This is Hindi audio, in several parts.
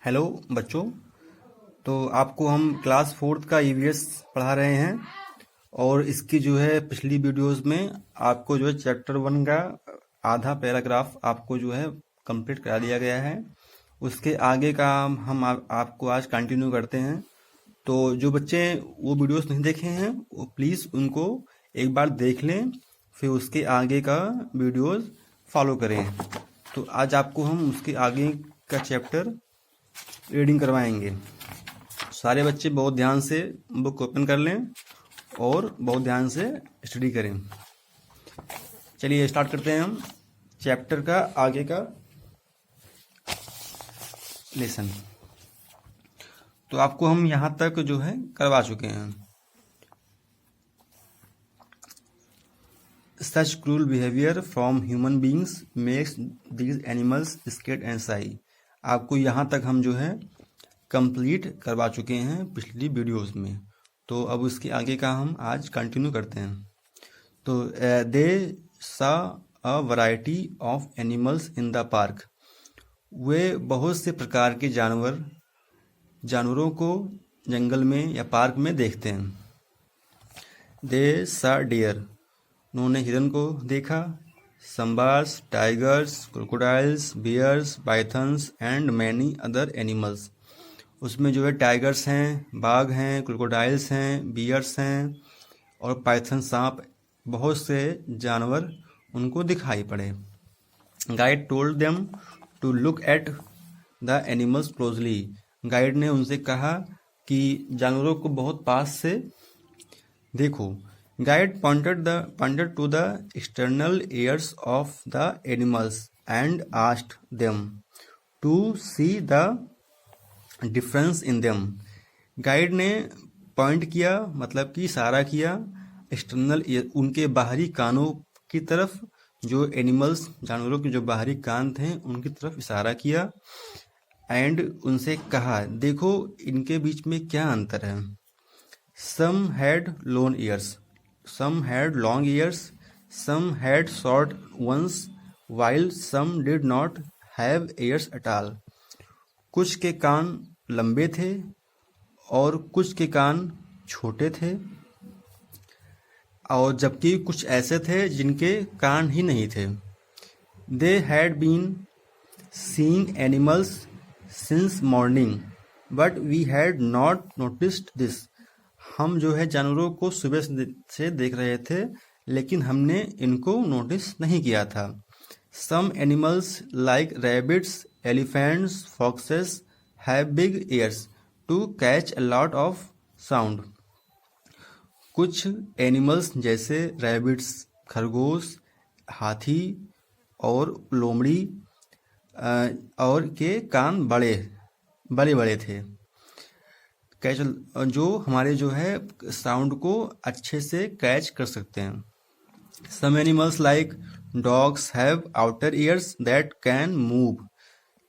हेलो बच्चों। तो आपको हम क्लास फोर्थ का ईवीएस पढ़ा रहे हैं और इसकी जो है पिछली वीडियोस में आपको जो है चैप्टर 1 का आधा पैराग्राफ आपको जो है कंप्लीट करा दिया गया है। उसके आगे का हम आपको आज कंटिन्यू करते हैं। तो जो बच्चे वो वीडियोस नहीं देखे हैं वो प्लीज़ उनको एक बार देख लें, फिर उसके आगे का वीडियोस फॉलो करें। तो आज आपको हम उसके आगे का चैप्टर रीडिंग करवाएंगे। सारे बच्चे बहुत ध्यान से बुक ओपन कर लें और बहुत ध्यान से स्टडी करें। चलिए स्टार्ट करते हैं हम चैप्टर का आगे का लेसन। तो आपको हम यहाँ तक जो है करवा चुके हैं। Such cruel behaviour from human beings makes these animals scared and shy. आपको यहाँ तक हम जो है कंप्लीट करवा चुके हैं पिछली वीडियोस में। तो अब उसके आगे का हम आज कंटिन्यू करते हैं। तो they saw a variety of animals in the park. वे बहुत से प्रकार के जानवरों को जंगल में या पार्क में देखते हैं। दे सा डियर, उन्होंने हिरन को देखा। Sambars, tigers, crocodiles, bears, pythons and many other animals. उसमें जो है टाइगर्स हैं, बाघ हैं, क्रोकोडाइल्स हैं, बियर्स हैं और पाइथन सांप, बहुत से जानवर उनको दिखाई पड़े। Guide told them to look at the animals closely. Guide ने उनसे कहा कि जानवरों को बहुत पास से देखो। Guide pointed to the external ears of the animals and asked them to see the difference in them. Guide ने पॉइंट किया, मतलब कि इशारा किया एक्सटर्नल ईयर, उनके बाहरी कानों की तरफ। जो एनिमल्स, जानवरों के जो बाहरी कान थे उनकी तरफ इशारा किया एंड उनसे कहा देखो इनके बीच में क्या अंतर है। Some had long ears, some had long ears, some had short ones, while some did not have ears at all. कुछ के कान लंबे थे और कुछ के कान छोटे थे, और जबकि कुछ ऐसे थे जिनके कान ही नहीं थे। They had been seeing animals since morning, but we had not noticed this. हम जो है जानवरों को सुबह से देख रहे थे लेकिन हमने इनको नोटिस नहीं किया था। Some animals like rabbits, elephants, foxes have big ears to catch a lot of sound. कुछ एनिमल्स जैसे रैबिट्स, खरगोश, हाथी और लोमड़ी और के कान बड़े बड़े थे, कैच, जो हमारे जो है साउंड को अच्छे से कैच कर सकते हैं। Some animals like dogs have outer ears that can move.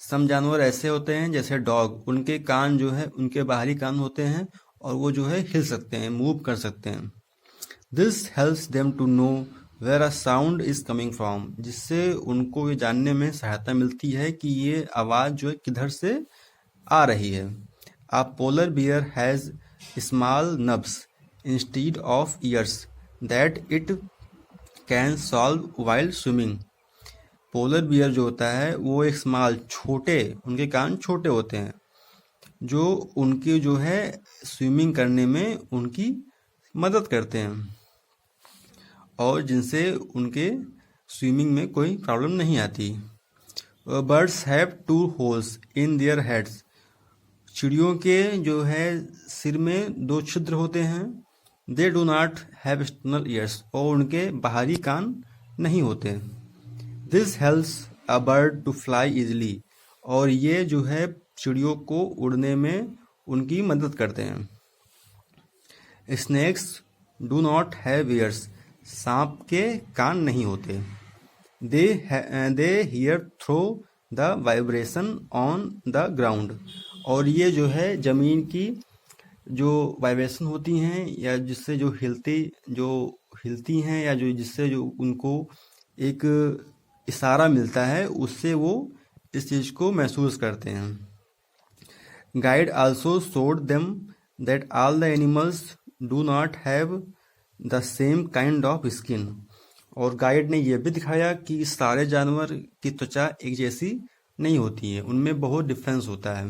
Some जानवर ऐसे होते हैं जैसे डॉग, उनके कान जो है उनके बाहरी कान होते हैं और वो जो है हिल सकते हैं, मूव कर सकते हैं। This helps them to know where a sound is coming from, जिससे उनको ये जानने में सहायता मिलती है कि ये आवाज़ जो है किधर से आ रही है। A polar bear has small nubs instead of ears that it can solve while swimming. Polar bear जो होता है वो एक स्मॉल, छोटे, उनके कान छोटे होते हैं जो उनकी जो है स्विमिंग करने में उनकी मदद करते हैं और जिनसे उनके स्विमिंग में कोई प्रॉब्लम नहीं आती। Birds have 2 holes in their heads. चिड़ियों के जो है सिर में 2 छिद्र होते हैं। They do not have external ears, और उनके बाहरी कान नहीं होते। This helps a bird to fly easily, और ये जो है चिड़ियों को उड़ने में उनकी मदद करते हैं। Snakes do not have ears, सांप के कान नहीं होते। They hear through the vibration on the ground, और ये जो है ज़मीन की जो वाइब्रेशन होती हैं या जिससे जो हिलती हैं या जो जिससे जो उनको एक इशारा मिलता है, उससे वो इस चीज़ को महसूस करते हैं। Guide also showed them that all the animals do not have the same kind of skin. और गाइड ने यह भी दिखाया कि सारे जानवर की त्वचा एक जैसी नहीं होती है, उनमें बहुत डिफरेंस होता है.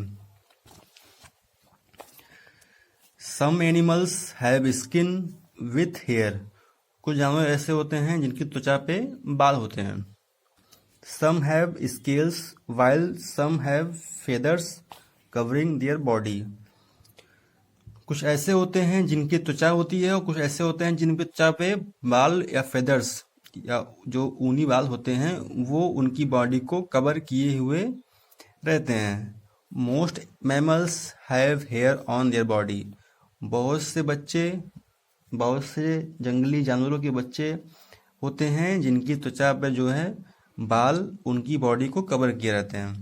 Some animals have skin with hair. कुछ जानवर ऐसे होते हैं जिनकी त्वचा पे बाल होते हैं. Some have scales while some have feathers covering their body. कुछ ऐसे होते हैं जिनकी त्वचा होती है और कुछ ऐसे होते हैं जिनकी त्वचा पे बाल या फेदर्स या जो ऊनी बाल होते हैं वो उनकी बॉडी को कवर किए हुए रहते हैं. Most mammals have hair on their body. बहुत से जंगली जानवरों के बच्चे होते हैं जिनकी त्वचा पर जो है बाल उनकी बॉडी को कवर किए रहते हैं.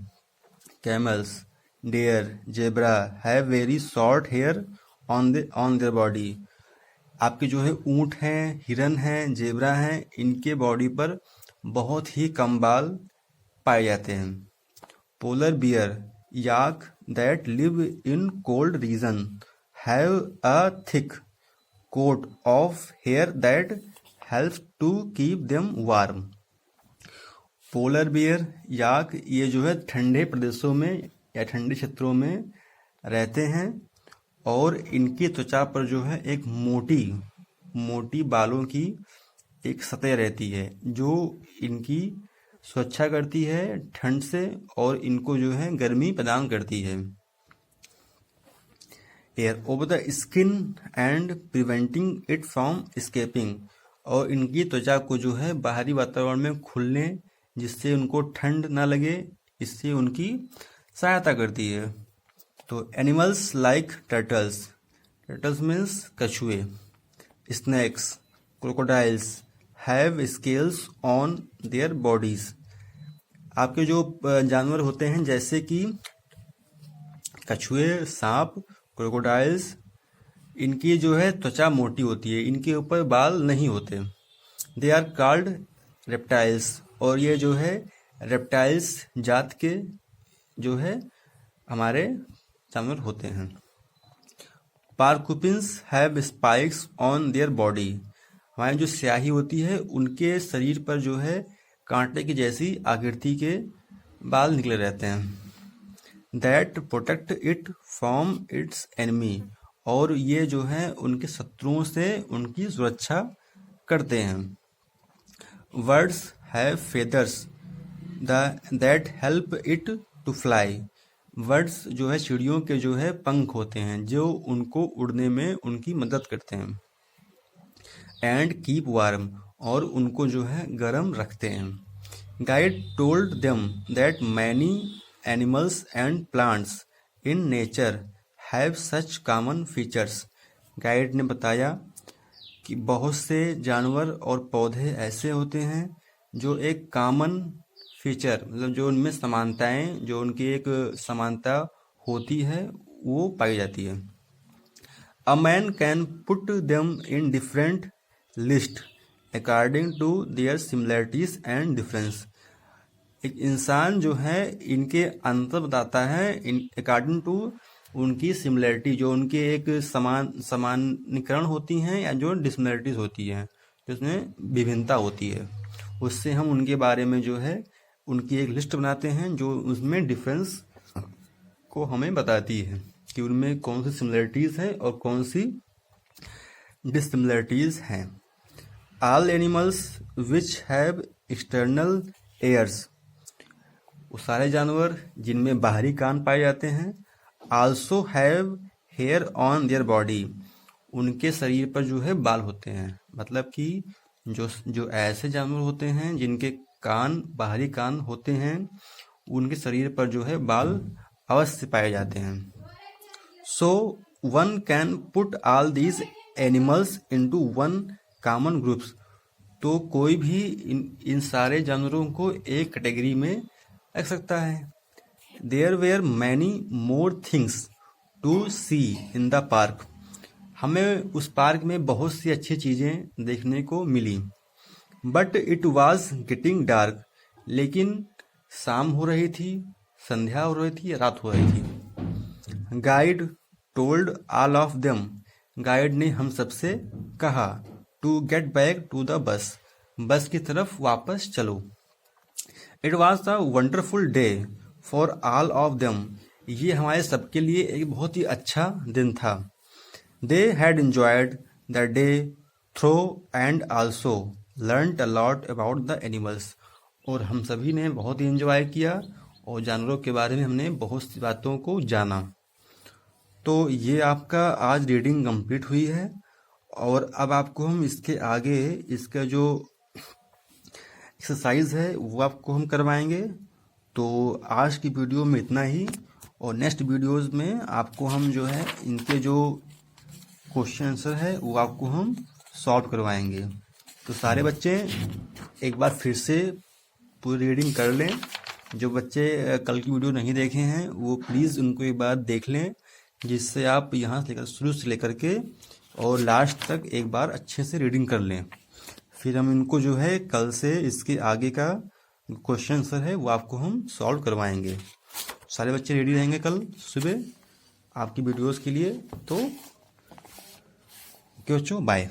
Camels, deer, zebra have very short hair on their body. आपके जो है ऊंट हैं, हिरन हैं, जेब्रा हैं, इनके बॉडी पर बहुत ही कम बाल पाए जाते हैं. Polar bear, yak that live in cold region have a thick coat of hair that helps to keep them warm. Polar bear, yak, ये जो है ठंडे प्रदेशों में या ठंडे क्षेत्रों में रहते हैं और इनकी त्वचा पर जो है एक मोटी बालों की एक सतह रहती है जो इनकी सुरक्षा करती है ठंड से और इनको जो है गर्मी प्रदान करती है. Air over the skin and preventing it from escaping. और इनकी त्वचा को जो है बाहरी वातावरण में खुलने जिससे उनको ठंड ना लगे, इससे उनकी सहायता करती है. तो एनिमल्स लाइक टर्टल्स मीन्स कछुए, snakes, crocodiles have scales on their bodies. आपके जो जानवर होते हैं जैसे कि कछुए, सांप, क्रोकोडाइल्स, इनकी जो है त्वचा मोटी होती है, इनके ऊपर बाल नहीं होते. They are called reptiles. और ये जो है रेप्टाइल्स जात के जो है हमारे जानवर होते हैं. Porcupines have spikes on their body. हमारी जो स्याही होती है उनके शरीर पर जो है कांटे की जैसी आकृति के बाल निकले रहते हैं. That protect it from its enemy. और ये जो है उनके शत्रुओं से उनकी सुरक्षा करते हैं. Birds have feathers that help it to fly. Birds जो है चिड़ियों के जो है पंख होते हैं जो उनको उड़ने में उनकी मदद करते हैं. And keep warm. और उनको जो है गर्म रखते हैं. Guide told them that many animals and plants in nature have such common features. Guide ने बताया कि बहुत से जानवर और पौधे ऐसे होते हैं जो एक कॉमन फीचर मतलब जो उनमें समानताएं जो उनकी एक समानता होती है वो पाई जाती है. A man can put them in different list according to their similarities and difference. एक इंसान जो है इनके अंतर बताता है अकॉर्डिंग टू उनकी सिमिलरिटी जो उनके एक समानीकरण होती हैं या जो डिसमिलरिटीज होती हैं जिसमें विभिन्नता होती है, उससे हम उनके बारे में जो है उनकी एक लिस्ट बनाते हैं जो उसमें डिफरेंस को हमें बताती है कि उनमें कौन सी सिमिलरिटीज है और कौन सी डिससिमिलरिटीज हैं. All animals which have external ears. वो सारे जानवर जिनमें बाहरी कान पाए जाते हैं. Also have hair on their body. उनके शरीर पर जो है बाल होते हैं. मतलब कि जो ऐसे जानवर होते हैं जिनके कान बाहरी कान होते हैं उनके शरीर पर जो है बाल अवश्य पाए जाते हैं. So one can put all these animals into one common groups. तो कोई भी इन सारे जानवरों को एक कैटेगरी में रख सकता है. There were many more things to see in the park. हमें उस पार्क में बहुत सी अच्छी चीज़ें देखने को मिली. But it was getting dark. लेकिन शाम हो रही थी, संध्या हो रही थी, रात हो रही थी. Guide told all of them, guide ने हम सबसे कहा, to get back to the bus, bus की तरफ वापस चलो। It was a wonderful day for all of them, ये हमारे सबके लिए एक बहुत ही अच्छा दिन था। They had enjoyed the day through and also learned a lot about the animals, और हम सभी ने बहुत ही एंजॉय किया और जानवरों के बारे में हमने बहुत सी बातों को जाना। तो ये आपका आज रीडिंग कंप्लीट हुई है, और अब आपको हम इसके आगे इसका जो एक्सरसाइज है वो आपको हम करवाएंगे। तो आज की वीडियो में इतना ही, और नेक्स्ट वीडियोस में आपको हम जो है इनके जो क्वेश्चन आंसर है वो आपको हम सॉल्व करवाएंगे। तो सारे बच्चे एक बार फिर से पूरी रीडिंग कर लें। जो बच्चे कल की वीडियो नहीं देखे हैं वो प्लीज़ उनको एक बार देख लें, जिससे आप यहाँ से लेकर शुरू से लेकर के और लास्ट तक एक बार अच्छे से रीडिंग कर लें। फिर हम इनको जो है कल से इसके आगे का क्वेश्चन आंसर है वो आपको हम सॉल्व करवाएंगे। सारे बच्चे रेडी रहेंगे कल सुबह आपकी वीडियोस के लिए। तो ओके बच्चों, बाय।